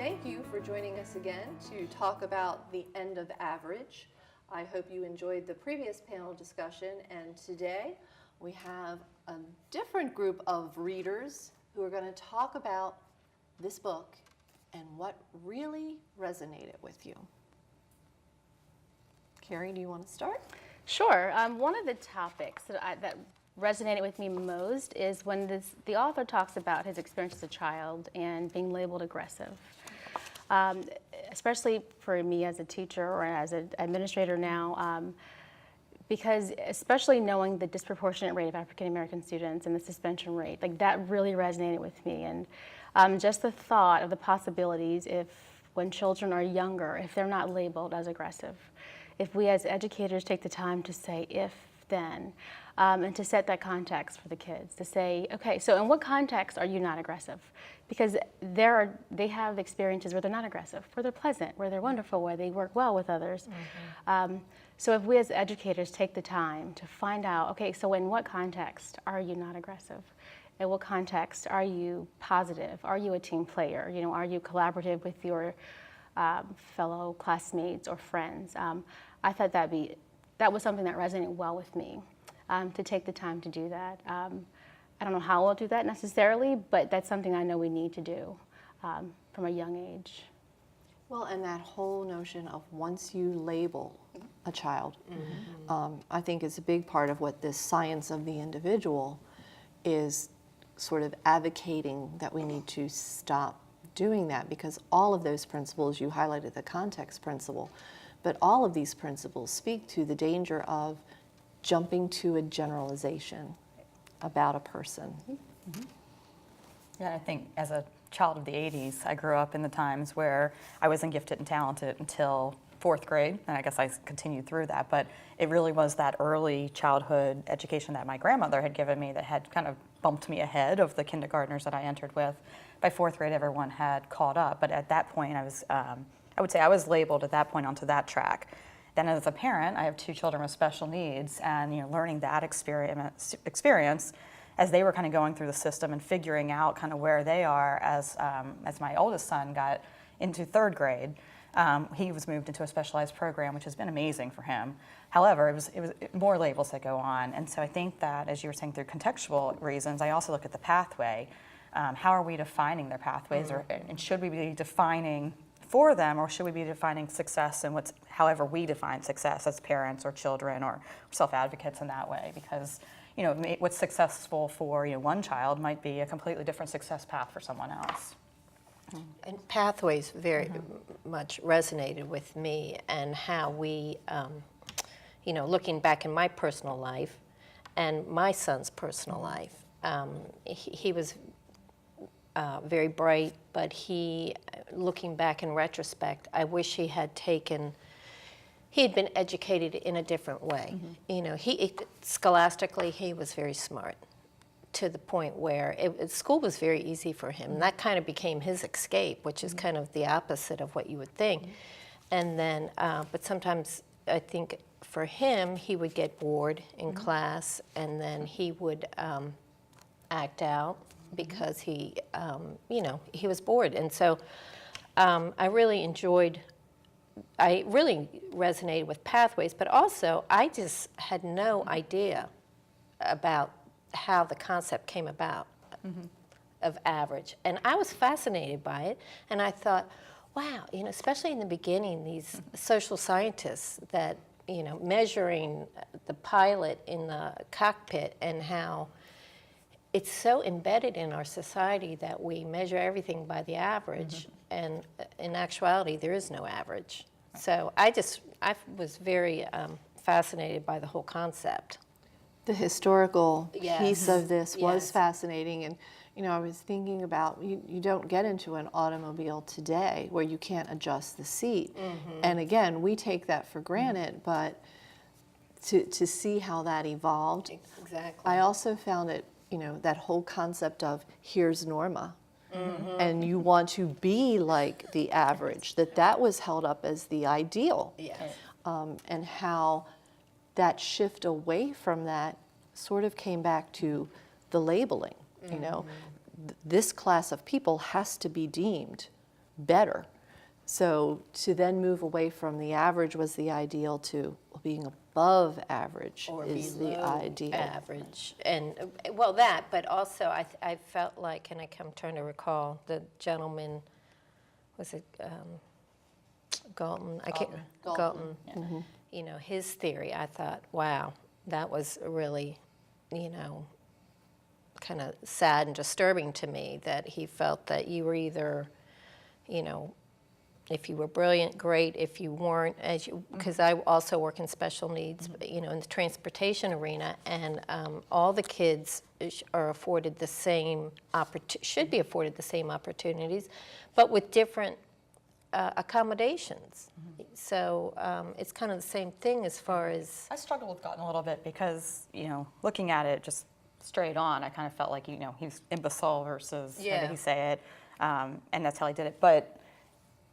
Thank you for joining us again to talk about the end of average. I hope you enjoyed the previous panel discussion, and today we have a different group of readers who are going to talk about this book and what really resonated with you. Carrie, do you want to start? Sure. One of the topics that resonated with me most is when the author talks about his experience as a child and being labeled aggressive. Especially for me as a teacher or as an administrator now, because especially knowing the disproportionate rate of African American students and the suspension rate, like that really resonated with me. And just the thought of the possibilities when children are younger, if they're not labeled as aggressive, if we as educators take the time to say if, then, and to set that context for the kids, to say, okay, so in what context are you not aggressive? Because they have experiences where they're not aggressive, where they're pleasant, where they're wonderful, where they work well with others. Mm-hmm. So if we as educators take the time to find out, okay, so in what context are you not aggressive? In what context are you positive? Are you a team player? You know, are you collaborative with your fellow classmates or friends? I thought that was something that resonated well with me, to take the time to do that. I don't know how I'll do that necessarily, but that's something I know we need to do from a young age. Well, and that whole notion of once you label a child, I think is a big part of what this science of the individual is sort of advocating that we need to stop doing that, because all of those principles, you highlighted the context principle, but all of these principles speak to the danger of jumping to a generalization about a person. Mm-hmm. Yeah, I think as a child of the 80s, I grew up in the times where I wasn't gifted and talented until 4th grade, and I guess I continued through that, but it really was that early childhood education that my grandmother had given me that had kind of bumped me ahead of the kindergartners that I entered with. By 4th grade, everyone had caught up, but at that point, I would say I was labeled at that point onto that track. Then as a parent, I have 2 children with special needs, and learning that experience as they were kind of going through the system and figuring out kind of where they are as my oldest son got into 3rd grade. He was moved into a specialized program, which has been amazing for him. However, it was more labels that go on, and so I think that, as you were saying, through contextual reasons, I also look at the pathway. How are we defining their pathways, and should we be defining for them, or should we be defining success and however we define success as parents or children or self-advocates in that way? Because what's successful for one child might be a completely different success path for someone else. And pathways very much resonated with me, and how we, looking back in my personal life and my son's personal life, he was very bright, but looking back in retrospect, I wish he had been educated in a different way. Mm-hmm. Scholastically, he was very smart, to the point where school was very easy for him. And that kind of became his escape, which is kind of the opposite of what you would think. And then, but sometimes I think for him, he would get bored in class, and then he would act out because he was bored. And so I really resonated with pathways, but also I just had no idea about how the concept came about of average. And I was fascinated by it, and I thought, wow, especially in the beginning, these social scientists that, measuring the pilot in the cockpit, and how it's so embedded in our society that we measure everything by the average, and in actuality, there is no average. So I was very fascinated by the whole concept. The historical piece of this was fascinating, and I was thinking about you don't get into an automobile today where you can't adjust the seat, and again, we take that for granted, but to see how that evolved. Exactly. I also found it, that whole concept of here's Norma, and you want to be like the average, that was held up as the ideal. Yes. And how that shift away from that sort of came back to the labeling. This class of people has to be deemed better. So to then move away from the average was the ideal to being above average Or is below the ideal. average. And, well, that, but also I felt like, and I'm trying to recall, the gentleman, was it Galton? I can't. Galton. You know, his theory, I thought, wow, that was really, you know, kind of sad and disturbing to me, that he felt that you were either, you know, if you were brilliant, great. If you weren't, as you, because I also work in special needs, you know, in the transportation arena, and all the kids are afforded the same should be afforded the same opportunities, but with different accommodations. So it's kind of the same thing as far as. I struggled with Gotten a little bit because, you know, looking at it just straight on, I kind of felt like, you know, he was imbecile versus how did he say it, and that's how he did it. But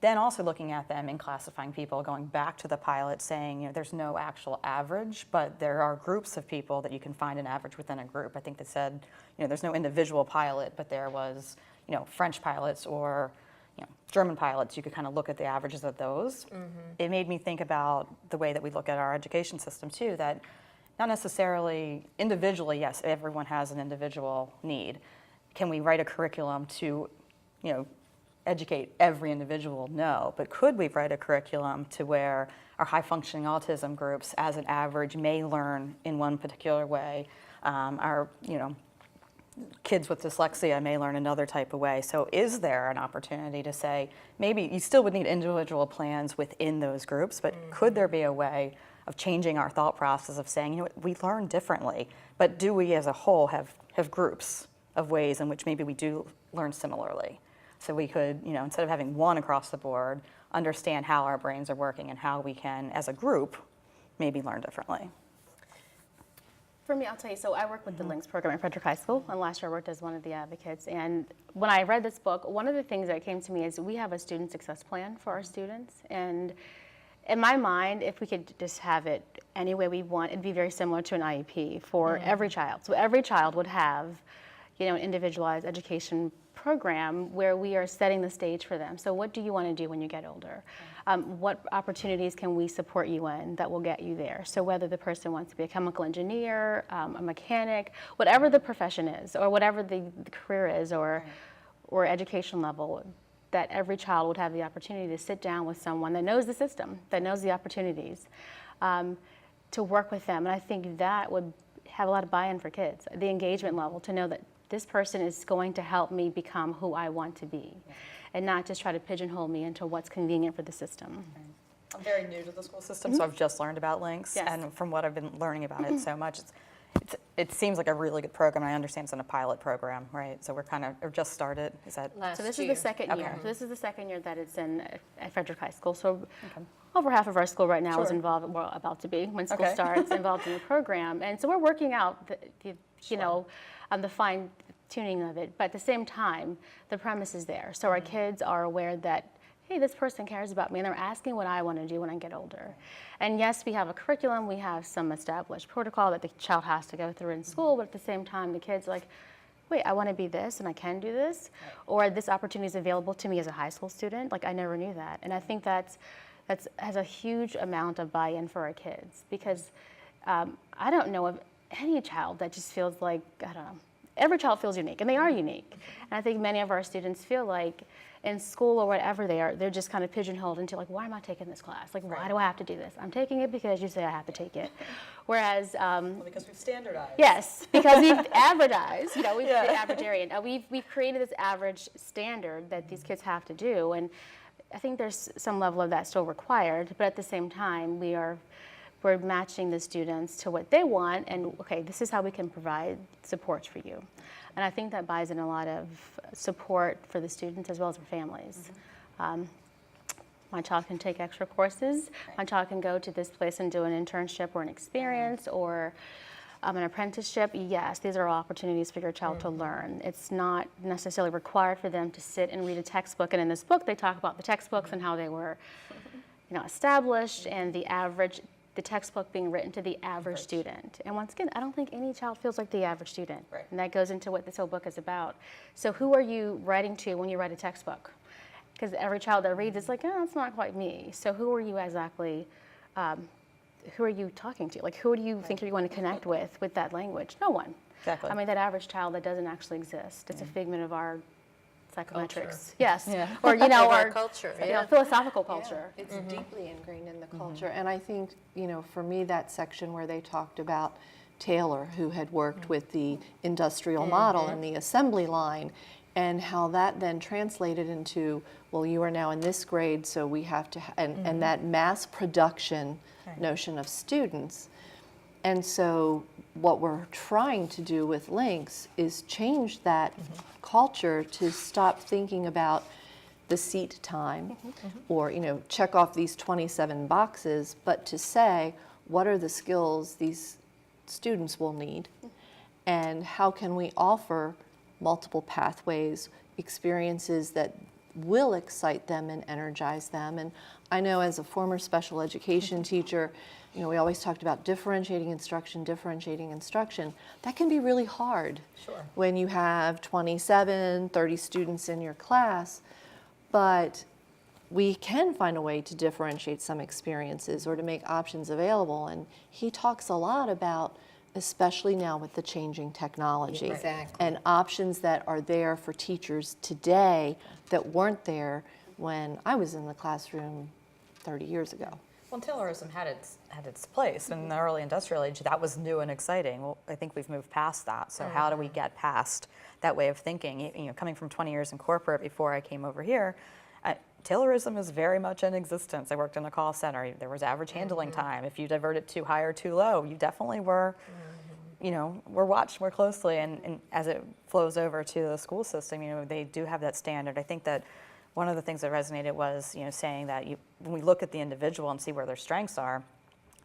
then also looking at them and classifying people, going back to the pilot, saying, you know, there's no actual average, but there are groups of people that you can find an average within a group. I think they said, you know, there's no individual pilot, but there was, you know, French pilots or, you know, German pilots. You could kind of look at the averages of those. It made me think about the way that we look at our education system too, that not necessarily individually, yes, everyone has an individual need. Can we write a curriculum to, you know, educate every individual? No, but could we write a curriculum to where our high-functioning autism groups, as an average, may learn in one particular way? Our, you know, kids with dyslexia may learn another type of way. So is there an opportunity to say, maybe you still would need individual plans within those groups, but could there be a way of changing our thought process of saying, you know what, we learn differently, but do we as a whole have groups of ways in which maybe we do learn similarly? So we could, you know, instead of having one across the board, understand how our brains are working and how we can, as a group, maybe learn differently. For me, I'll tell you, so I work with the Links program at Frederick High School, and last year I worked as one of the advocates. And when I read this book, one of the things that came to me is we have a student success plan for our students. And in my mind, if we could just have it any way we want, it'd be very similar to an IEP for every child. So every child would have, you know, an individualized education program where we are setting the stage for them. So what do you want to do when you get older? What opportunities can we support you in that will get you there? So whether the person wants to be a chemical engineer, a mechanic, whatever the profession is, or whatever the career is, or education level, that every child would have the opportunity to sit down with someone that knows the system, that knows the opportunities, to work with them. And I think that would have a lot of buy-in for kids, the engagement level, to know that this person is going to help me become who I want to be, and not just try to pigeonhole me into what's convenient for the system. I'm very new to the school system, so I've just learned about Links, Yes. and from what I've been learning about it so much, it seems like a really good program. I understand it's in a pilot program, right? So we're kind of, or just started, is that? Last So this year. is the second year. Okay. So this is the second year that it's in at Frederick High School. So over half of our school right now is Sure. involved, well, about to be, when school Okay. starts, involved in the program. And so we're working out, you know, the fine tuning of it. But at the same time, the premise is there. So our kids are aware that, hey, this person cares about me, and they're asking what I want to do when I get older. And yes, we have a curriculum, we have some established protocol that the child has to go through in school, but at the same time, the kids are like, wait, I want to be this, and I can do this, or this opportunity is available to me as a high school student. Like, I never knew that. And I think that's has a huge amount of buy-in for our kids, because I don't know of any child that just feels like, I don't know, every child feels unique, and they are unique. And I think many of our students feel like in school or whatever they are, they're just kind of pigeonholed into like, why am I taking this class? Like, why do I have to do this? I'm taking it because you say I have to take it. Whereas, Because we've standardized. yes, because we've advertised, you know, we've been averagarian. We've created this average standard that these kids have to do, and I think there's some level of that still required, but at the same time, we're matching the students to what they want, and okay, this is how we can provide supports for you. And I think that buys in a lot of support for the students as well as their families. My child can take extra courses. My child can go to this place and do an internship or an experience or an apprenticeship. Yes, these are all opportunities for your child to learn. It's not necessarily required for them to sit and read a textbook. And in this book, they talk about the textbooks and how they were, you know, established, and the textbook being written to the average student. And once again, I don't think any child feels like the average student. Right. And that goes into what this whole book is about. So who are you writing to when you write a textbook? because every child that reads, it's like, oh, it's not quite me. So who are you exactly? Who are you talking to? Like, who do you think you're going to connect with that language? No one. Exactly. I mean, that average child that doesn't actually exist. It's a figment of our psychometrics. Culture. Yes. Yeah. Or, you know, Of our our culture, you know, yeah. philosophical culture. Yeah, it's deeply ingrained in the culture. And I think, you know, for me, that section where they talked about Taylor, who had worked with the industrial model and the assembly line, and how that then translated into, well, you are now in this grade, so we have to, and that mass production notion of students. And so what we're trying to do with Links is change that culture to stop thinking about the seat time or, you know, check off these 27 boxes, but to say, what are the skills these students will need and how can we offer multiple pathways, experiences that will excite them and energize them. And I know as a former special education teacher, you know, we always talked about differentiating instruction. That can be really hard when you have 27, 30 students in your class, but we can find a way to differentiate some experiences or to make options available. And he talks a lot about, especially now with the changing technology, Exactly. and options that are there for teachers today that weren't there when I was in the classroom 30 years ago. Well, Taylorism had its place in the early industrial age. That was new and exciting. Well, I think we've moved past that. So how do we get past that way of thinking? You know, coming from 20 years in corporate before I came over here, Taylorism is very much in existence. I worked in a call center. There was average handling time. If you diverted too high or too low, you definitely were, you know, were watched more closely. And as it flows over to the school system, you know, they do have that standard. I think that one of the things that resonated was, you know, saying that when we look at the individual and see where their strengths are,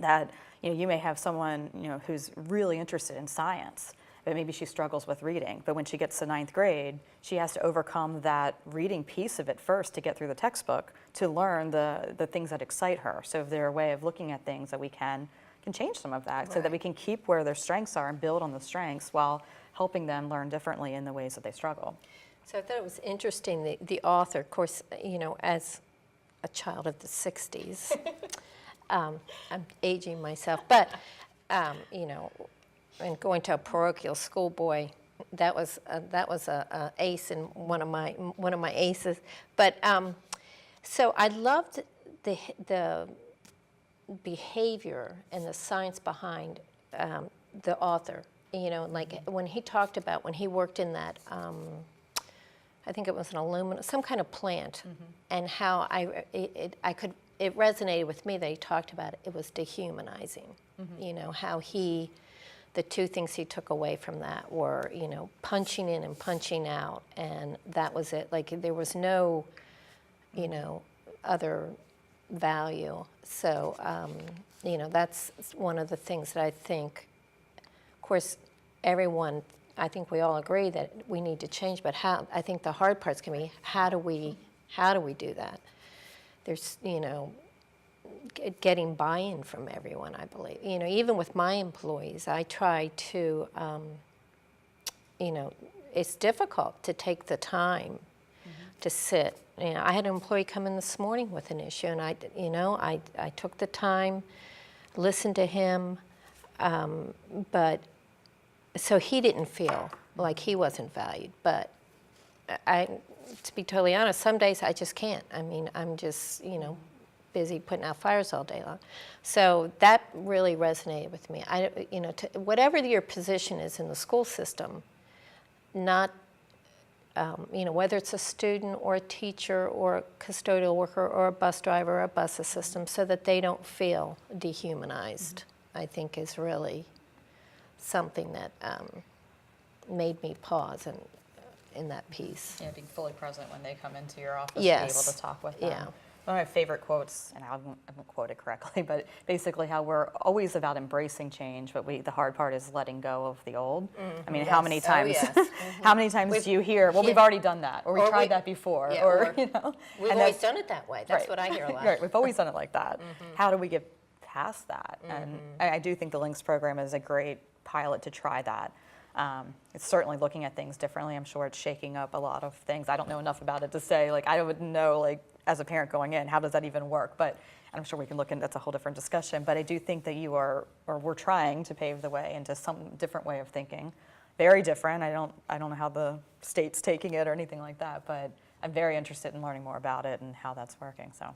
that, you know, you may have someone, you know, who's really interested in science, but maybe she struggles with reading. But when she gets to 9th grade, she has to overcome that reading piece of it first to get through the textbook to learn the things that excite her. So if there a way of looking at things that we can change some of that so that we can keep where their strengths are and build on the strengths while helping them learn differently in the ways that they struggle. So I thought it was interesting, the author, of course, you know, as a child of the 60s, I'm aging myself, but, you know, and going to a parochial school, boy, that was a ace in one of my aces. But so I loved the behavior and the science behind the author. You know, like when he talked about when he worked in that. I think it was an aluminum, some kind of plant, and how it resonated with me that he talked about it. It was dehumanizing. You know, how the two things he took away from that were, you know, punching in and punching out, and that was it. Like there was no, you know, other value. So, you know, that's one of the things that I think, of course, everyone, I think we all agree that we need to change, but how, I think the hard part's going to be how do we do that? There's, you know, getting buy-in from everyone, I believe. You know, even with my employees, I try to, you know, it's difficult to take the time to sit. You know, I had an employee come in this morning with an issue, and I took the time, listened to him, but so he didn't feel like he wasn't valued. But to be totally honest, some days I just can't. I mean, I'm just, you know, busy putting out fires all day long. So that really resonated with me. You know, whatever your position is in the school system, not, you know, whether it's a student or a teacher or a custodial worker or a bus driver or a bus assistant, so that they don't feel dehumanized, I think is really something that made me pause in that piece. Yeah, being fully present when they come into your office, Yes. be able to talk with them. Yeah. One of my favorite quotes, and I won't quote it correctly, but basically how we're always about embracing change, but the hard part is letting go of the old. I mean, how many Yes. times, Oh, yes. how many times do you hear, well, we've already done that, or we Or tried we- that before, yeah, or, or you know. We've and always that's- done it that way. That's right. what I hear a lot. Right, we've always done it like that. How do we get past that? And I do think the Links program is a great pilot to try that. It's certainly looking at things differently. I'm sure it's shaking up a lot of things. I don't know enough about it to say, like, I wouldn't know, like, as a parent going in, how does that even work? But I'm sure we can look into, that's a whole different discussion. But I do think that you are, or we're trying to pave the way into some different way of thinking. Very different. I don't know how the state's taking it or anything like that, but I'm very interested in learning more about it and how that's working, so.